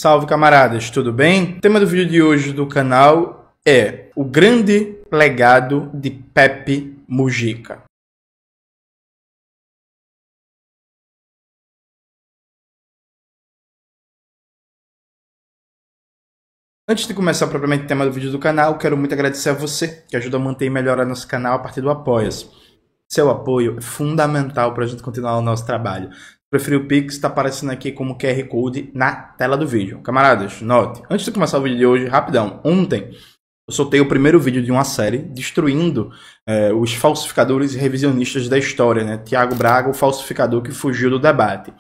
Salve camaradas, tudo bem? O tema do vídeo de hoje do canal é o grande legado de Pepe Mujica. Antes de começar propriamente o tema do vídeo do canal, quero muito agradecer a você que ajuda a manter e melhorar nosso canal a partir do Apoia-se. Seu apoio é fundamental para a gente continuar o nosso trabalho. Se preferir o Pix, está aparecendo aqui como QR Code na tela do vídeo. Camaradas, note, antes de começar o vídeo de hoje, rapidão, ontem eu soltei o primeiro vídeo de uma série destruindo os falsificadores e revisionistas da história, né? Thiago Braga, o falsificador que fugiu do debate.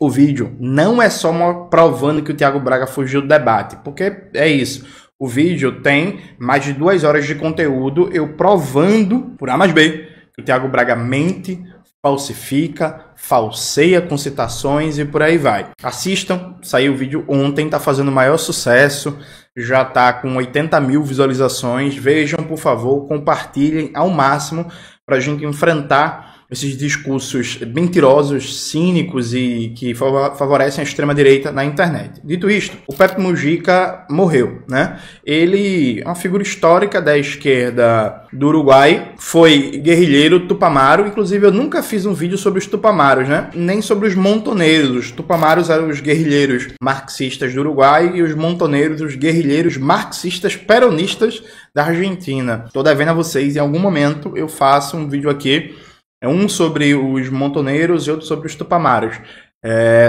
O vídeo não é só provando que o Thiago Braga fugiu do debate, porque é isso. O vídeo tem mais de 2 horas de conteúdo, eu provando, por A mais B, que o Thiago Braga mente, falsifica, falseia com citações e por aí vai. Assistam, saiu o vídeo ontem, tá fazendo o maior sucesso, já tá com 80 mil visualizações. Vejam, por favor, compartilhem ao máximo pra gente enfrentar esses discursos mentirosos, cínicos e que favorecem a extrema-direita na internet. Dito isto, o Pepe Mujica morreu, né? Ele é uma figura histórica da esquerda do Uruguai, foi guerrilheiro tupamaro, inclusive eu nunca fiz um vídeo sobre os tupamaros, né? Nem sobre os montoneiros. Os tupamaros eram os guerrilheiros marxistas do Uruguai e os montoneiros, os guerrilheiros marxistas peronistas da Argentina. Tô devendo a vocês, em algum momento eu faço um vídeo aqui, um sobre os montoneiros e outro sobre os tupamaros.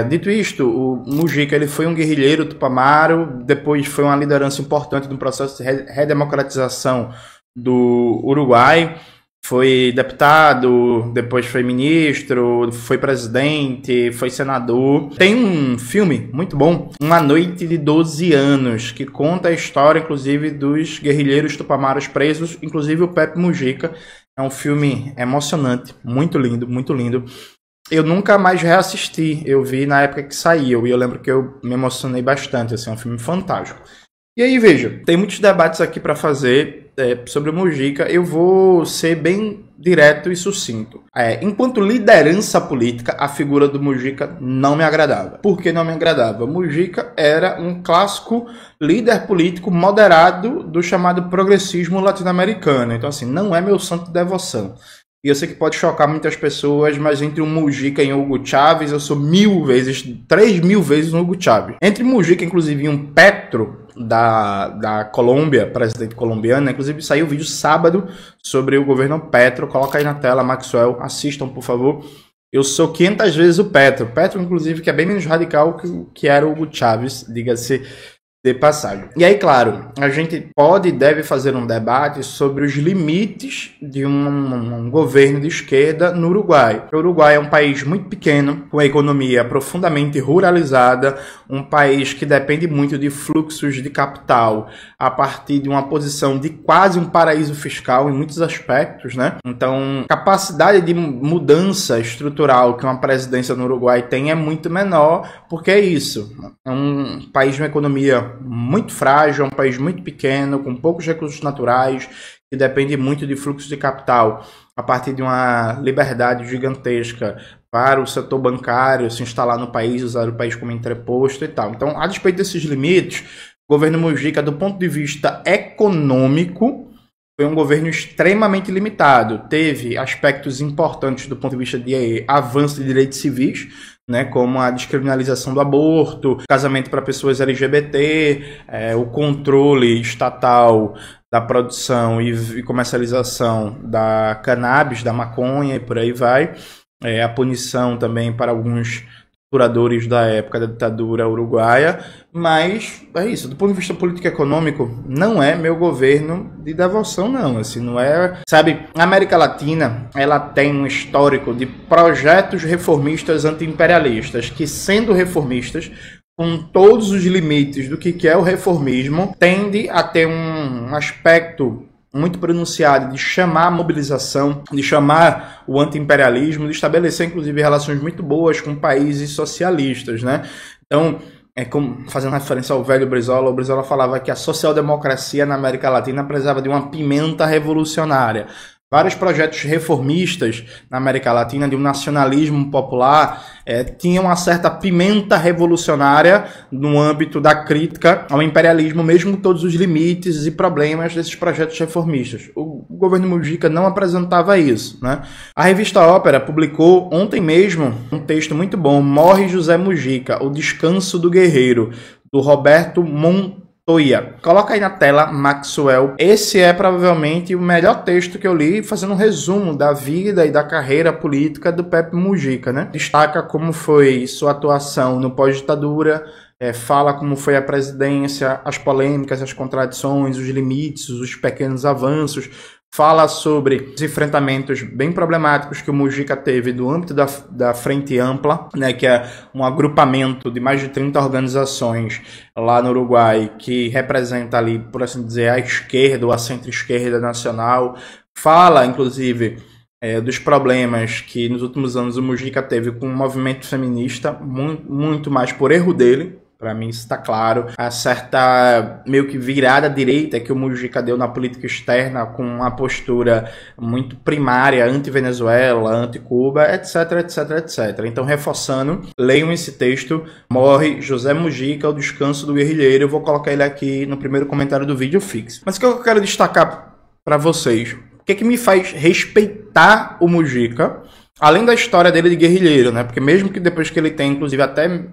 Dito isto, o Mujica ele foi um guerrilheiro tupamaro, depois foi uma liderança importante no processo de redemocratização do Uruguai, foi deputado, depois foi ministro, foi presidente, foi senador. Tem um filme muito bom, Uma Noite de 12 Anos, que conta a história, inclusive, dos guerrilheiros tupamaros presos, inclusive o Pepe Mujica. É um filme emocionante, muito lindo, muito lindo. Eu nunca mais reassisti, eu vi na época que saiu e eu lembro que eu me emocionei bastante, assim, é um filme fantástico. E aí, veja, tem muitos debates aqui para fazer sobre o Mujica. Eu vou ser bem direto e sucinto. Enquanto liderança política, a figura do Mujica não me agradava. Por que não me agradava? Mujica era um clássico líder político moderado do chamado progressismo latino-americano. Então, assim, não é meu santo de devoção. E eu sei que pode chocar muitas pessoas, mas entre um Mujica e um Hugo Chávez, eu sou 1000 vezes, 3000 vezes um Hugo Chávez. Entre Mujica, inclusive, e um Petro da Colômbia, presidente colombiano, inclusive saiu um vídeo sábado sobre o governo Petro. Coloca aí na tela, Maxwell, assistam, por favor. Eu sou 500 vezes o Petro. Petro, inclusive, que é bem menos radical que era o Hugo Chávez, diga-se de passagem. E aí, claro, a gente pode e deve fazer um debate sobre os limites de um governo de esquerda no Uruguai. O Uruguai é um país muito pequeno, com a economia profundamente ruralizada, um país que depende muito de fluxos de capital a partir de uma posição de quase um paraíso fiscal em muitos aspectos, né? Então, a capacidade de mudança estrutural que uma presidência no Uruguai tem é muito menor, porque é isso. É um país de uma economia muito frágil, um país muito pequeno, com poucos recursos naturais, que depende muito de fluxo de capital a partir de uma liberdade gigantesca para o setor bancário se instalar no país, usar o país como entreposto e tal. Então, a despeito desses limites, o governo Mujica, do ponto de vista econômico, foi um governo extremamente limitado. Teve aspectos importantes do ponto de vista de avanço de direitos civis, né, como a descriminalização do aborto, casamento para pessoas LGBT, o controle estatal da produção e comercialização da cannabis, da maconha e por aí vai. A punição também para alguns torturadores da época da ditadura uruguaia, mas é isso, do ponto de vista político e econômico, não é meu governo de devoção, não, assim, não é, sabe, a América Latina, ela tem um histórico de projetos reformistas anti-imperialistas, que sendo reformistas, com todos os limites do que é o reformismo, tende a ter um aspecto muito pronunciado de chamar a mobilização, de chamar o anti-imperialismo, de estabelecer, inclusive, relações muito boas com países socialistas, né? Então, como, fazendo referência ao velho Brizola, o Brizola falava que a social-democracia na América Latina precisava de uma pimenta revolucionária. Vários projetos reformistas na América Latina, de um nacionalismo popular, tinham uma certa pimenta revolucionária no âmbito da crítica ao imperialismo, mesmo com todos os limites e problemas desses projetos reformistas. O governo Mujica não apresentava isso, né? A revista Ópera publicou ontem mesmo um texto muito bom, Morre José Mujica, O Descanso do Guerreiro, do Roberto Montoya. Coloca aí na tela, Maxwell. Esse é provavelmente o melhor texto que eu li, fazendo um resumo da vida e da carreira política do Pepe Mujica, né? Destaca como foi sua atuação no pós-ditadura, fala como foi a presidência, as polêmicas, as contradições, os limites, os pequenos avanços. Fala sobre os enfrentamentos bem problemáticos que o Mujica teve no âmbito da Frente Ampla, né, que é um agrupamento de mais de 30 organizações lá no Uruguai, que representa ali, por assim dizer, a esquerda ou a centro-esquerda nacional. Fala, inclusive, dos problemas que nos últimos anos o Mujica teve com o movimento feminista, muito mais por erro dele. Para mim isso está claro. A certa meio que virada direita que o Mujica deu na política externa, com uma postura muito primária anti-Venezuela, anti-Cuba, etc, etc, etc. Então, reforçando, leiam esse texto, Morre José Mujica, O Descanso do Guerrilheiro. Eu vou colocar ele aqui no primeiro comentário do vídeo fixo. Mas o que eu quero destacar para vocês? O que me faz respeitar o Mujica, além da história dele de guerrilheiro, né? Porque mesmo que depois que ele tem, inclusive até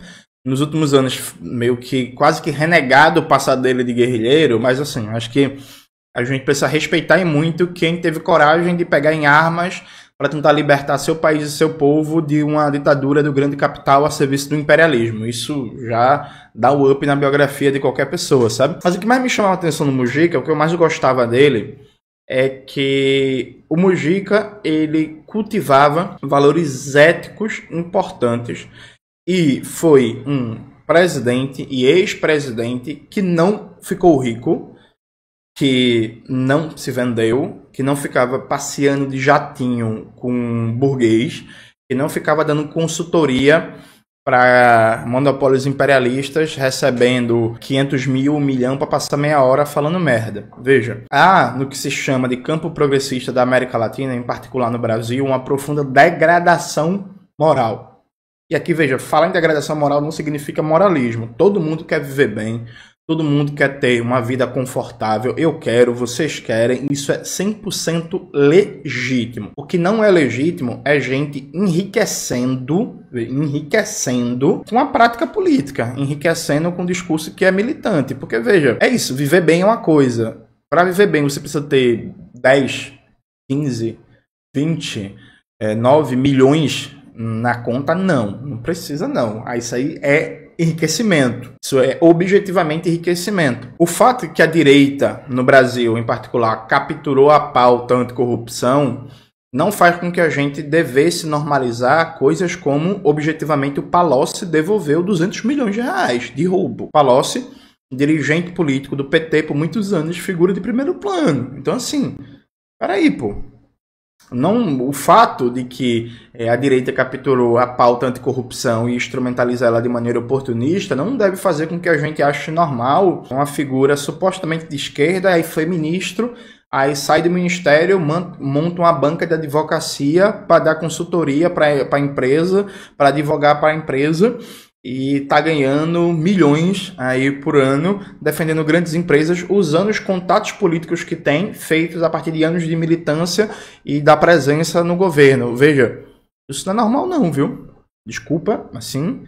nos últimos anos, meio que quase que renegado o passado dele de guerrilheiro, mas assim, acho que a gente precisa respeitar muito quem teve coragem de pegar em armas para tentar libertar seu país e seu povo de uma ditadura do grande capital a serviço do imperialismo. Isso já dá o up na biografia de qualquer pessoa, sabe? Mas o que mais me chamava a atenção no Mujica, o que eu mais gostava dele, é que o Mujica, ele cultivava valores éticos importantes. E foi um presidente e ex-presidente que não ficou rico, que não se vendeu, que não ficava passeando de jatinho com um burguês, que não ficava dando consultoria para monopólios imperialistas, recebendo 500 mil, 1 milhão para passar meia hora falando merda. Veja, há no que se chama de campo progressista da América Latina, em particular no Brasil, uma profunda degradação moral. E aqui, veja, falar em degradação moral não significa moralismo. Todo mundo quer viver bem, todo mundo quer ter uma vida confortável. Eu quero, vocês querem, isso é 100% legítimo. O que não é legítimo é gente enriquecendo com a prática política, enriquecendo com um discurso que é militante. Porque, veja, é isso, viver bem é uma coisa. Para viver bem, você precisa ter 10, 15, 20, 9 milhões na conta, não precisa não. Isso aí é enriquecimento. Isso é objetivamente enriquecimento. O fato que a direita, no Brasil em particular, capturou a pauta anticorrupção, não faz com que a gente devesse normalizar coisas como, objetivamente, o Palocci devolveu 200 milhões de reais de roubo. Palocci, dirigente político do PT por muitos anos, figura de primeiro plano. Então, assim, peraí, pô. Não, o fato de que a direita capturou a pauta anticorrupção e instrumentaliza ela de maneira oportunista não deve fazer com que a gente ache normal uma figura supostamente de esquerda, aí foi ministro, aí sai do ministério, monta uma banca de advocacia para dar consultoria para a empresa, para advogar para a empresa, e tá ganhando milhões aí por ano, defendendo grandes empresas, usando os contatos políticos que tem, feitos a partir de anos de militância e da presença no governo. Veja, isso não é normal não, viu? Desculpa, assim,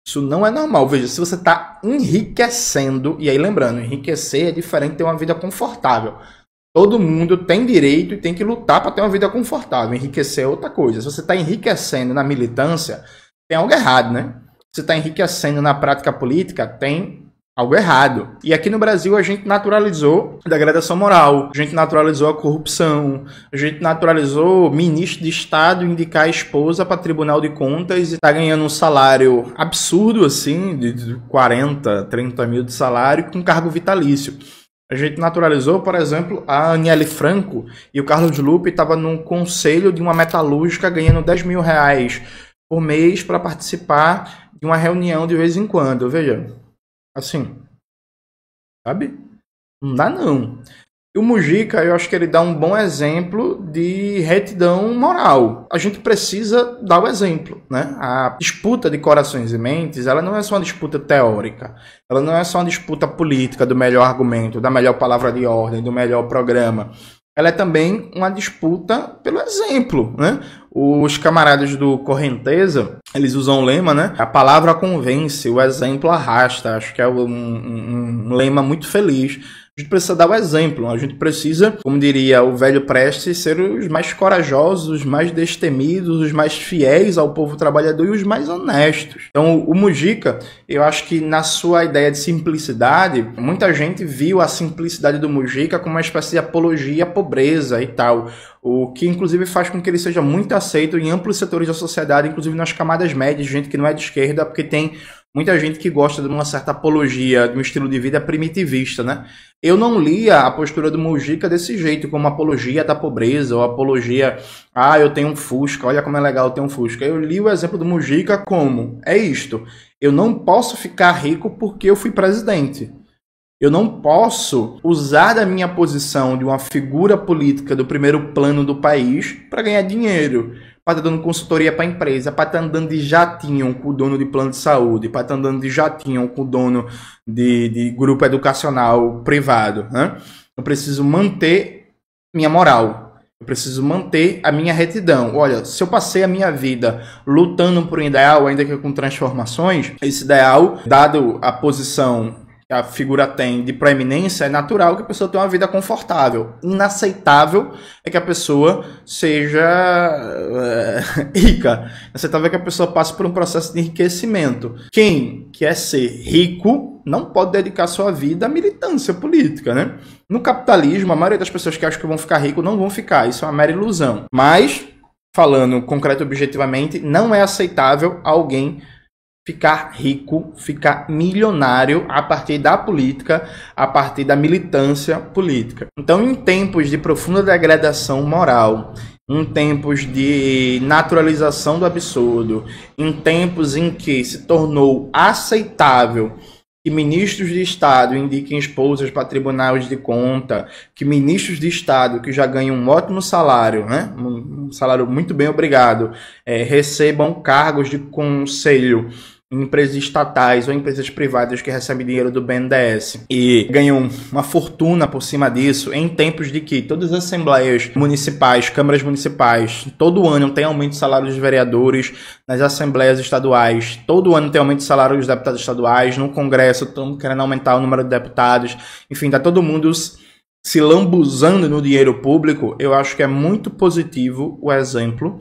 isso não é normal. Veja, se você está enriquecendo, e aí lembrando, enriquecer é diferente de ter uma vida confortável. Todo mundo tem direito e tem que lutar para ter uma vida confortável. Enriquecer é outra coisa. Se você está enriquecendo na militância, tem algo errado, né? Se está enriquecendo na prática política, tem algo errado. E aqui no Brasil a gente naturalizou a degradação moral, a gente naturalizou a corrupção, a gente naturalizou ministro de Estado indicar a esposa para Tribunal de Contas e tá ganhando um salário absurdo assim, de 40, 30 mil de salário com cargo vitalício. A gente naturalizou, por exemplo, a Aniele Franco e o Carlos Lupe estavam num conselho de uma metalúrgica ganhando 10 mil reais por mês para participar de uma reunião de vez em quando. Veja, assim, sabe? Não dá não. E o Mujica, eu acho que ele dá um bom exemplo de retidão moral. A gente precisa dar o exemplo, né? A disputa de corações e mentes, ela não é só uma disputa teórica. Ela não é só uma disputa política do melhor argumento, da melhor palavra de ordem, do melhor programa. Ela é também uma disputa pelo exemplo, né? Os camaradas do Correnteza, eles usam um lema, né? A palavra convence, o exemplo arrasta. Acho que é um lema muito feliz. A gente precisa dar o exemplo, a gente precisa, como diria o velho Prestes, ser os mais corajosos, os mais destemidos, os mais fiéis ao povo trabalhador e os mais honestos. Então o Mujica, eu acho que na sua ideia de simplicidade, muita gente viu a simplicidade do Mujica como uma espécie de apologia à pobreza e tal, o que inclusive faz com que ele seja muito aceito em amplos setores da sociedade, inclusive nas camadas médias, gente que não é de esquerda, porque tem muita gente que gosta de uma certa apologia, de um estilo de vida primitivista, né? Eu não lia a postura do Mujica desse jeito, como apologia da pobreza, ou apologia, eu tenho um Fusca, olha como é legal ter um Fusca. Eu li o exemplo do Mujica como, é isto, eu não posso ficar rico porque eu fui presidente. Eu não posso usar da minha posição de uma figura política do primeiro plano do país para ganhar dinheiro, para estar dando consultoria para a empresa, para estar andando de jatinho com o dono de plano de saúde, para estar andando de jatinho com o dono de grupo educacional privado, né? Eu preciso manter minha moral. Eu preciso manter a minha retidão. Olha, se eu passei a minha vida lutando por um ideal, ainda que com transformações, esse ideal, dado a posição que a figura tem de proeminência, é natural que a pessoa tenha uma vida confortável. Inaceitável é que a pessoa seja rica. Inaceitável é que a pessoa passe por um processo de enriquecimento. Quem quer ser rico não pode dedicar sua vida à militância política, né? No capitalismo, a maioria das pessoas que acham que vão ficar ricos não vão ficar. Isso é uma mera ilusão. Mas, falando concreto e objetivamente, não é aceitável alguém ficar rico, ficar milionário a partir da política, a partir da militância política. Então, em tempos de profunda degradação moral, em tempos de naturalização do absurdo, em tempos em que se tornou aceitável que ministros de Estado indiquem esposas para tribunais de conta, que ministros de Estado que já ganham um ótimo salário, né? Um salário muito bem obrigado, recebam cargos de conselho em empresas estatais ou empresas privadas que recebem dinheiro do BNDES e ganham uma fortuna por cima disso, em tempos de que todas as assembleias municipais, câmaras municipais, todo ano tem aumento de salário dos vereadores, nas assembleias estaduais, todo ano tem aumento de salário dos deputados estaduais, no Congresso estão querendo aumentar o número de deputados, enfim, tá todo mundo se lambuzando no dinheiro público. Eu acho que é muito positivo o exemplo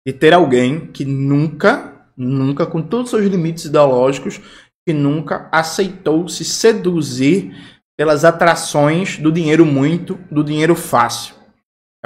de ter alguém que nunca, com todos os seus limites ideológicos, que nunca aceitou se seduzir pelas atrações do dinheiro muito, do dinheiro fácil.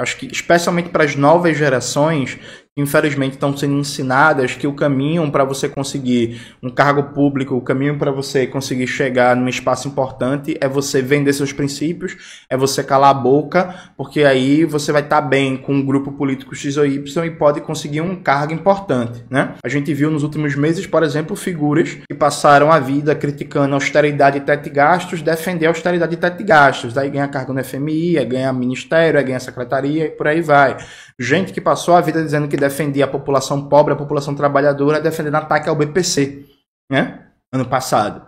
Acho que, especialmente para as novas gerações, que infelizmente estão sendo ensinadas que o caminho para você conseguir um cargo público, o caminho para você conseguir chegar num espaço importante é você vender seus princípios, é você calar a boca, porque aí você vai estar bem com um grupo político X ou Y e pode conseguir um cargo importante, né? A gente viu nos últimos meses, por exemplo, figuras que passaram a vida criticando austeridade e teto de gastos, defender austeridade e teto de gastos, daí ganha cargo no FMI, ganha ministério, ganha secretaria e por aí vai. Gente que passou a vida dizendo que defendia a população pobre, a população trabalhadora, defendendo ataque ao BPC, né? Ano passado,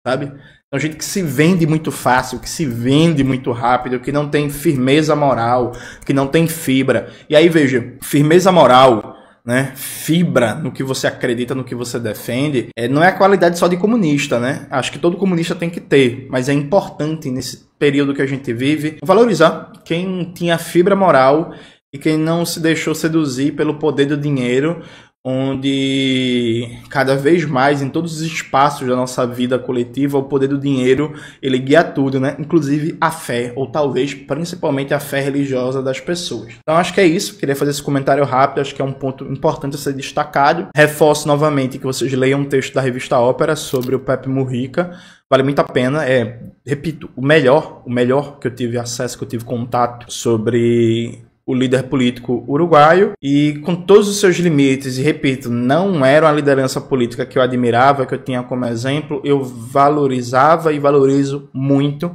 sabe? Então, gente que se vende muito fácil, que se vende muito rápido, que não tem firmeza moral, que não tem fibra. E aí, veja, firmeza moral, né? Fibra no que você acredita, no que você defende, não é a qualidade só de comunista, né? Acho que todo comunista tem que ter, mas é importante nesse período que a gente vive valorizar quem tinha fibra moral e quem não se deixou seduzir pelo poder do dinheiro, onde cada vez mais, em todos os espaços da nossa vida coletiva, o poder do dinheiro, ele guia tudo, né? Inclusive a fé, ou talvez principalmente a fé religiosa das pessoas. Então acho que é isso, queria fazer esse comentário rápido, acho que é um ponto importante a ser destacado. Reforço novamente que vocês leiam um texto da revista Ópera sobre o Pepe Mujica, vale muito a pena, repito, o melhor que eu tive acesso, que eu tive contato sobre o líder político uruguaio, e com todos os seus limites, e repito, não era uma liderança política que eu admirava, que eu tinha como exemplo, eu valorizava e valorizo muito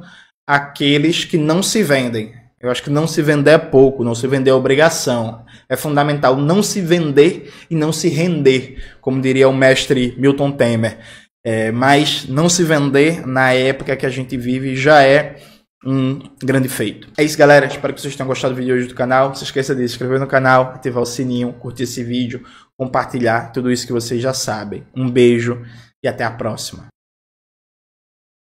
aqueles que não se vendem. Eu acho que não se vender é pouco, não se vender é obrigação. É fundamental não se vender e não se render, como diria o mestre Milton Temer. Mas não se vender na época que a gente vive já é um grande feito. É isso, galera. Espero que vocês tenham gostado do vídeo hoje do canal. Não se esqueça de se inscrever no canal, ativar o sininho, curtir esse vídeo, compartilhar, tudo isso que vocês já sabem. Um beijo e até a próxima.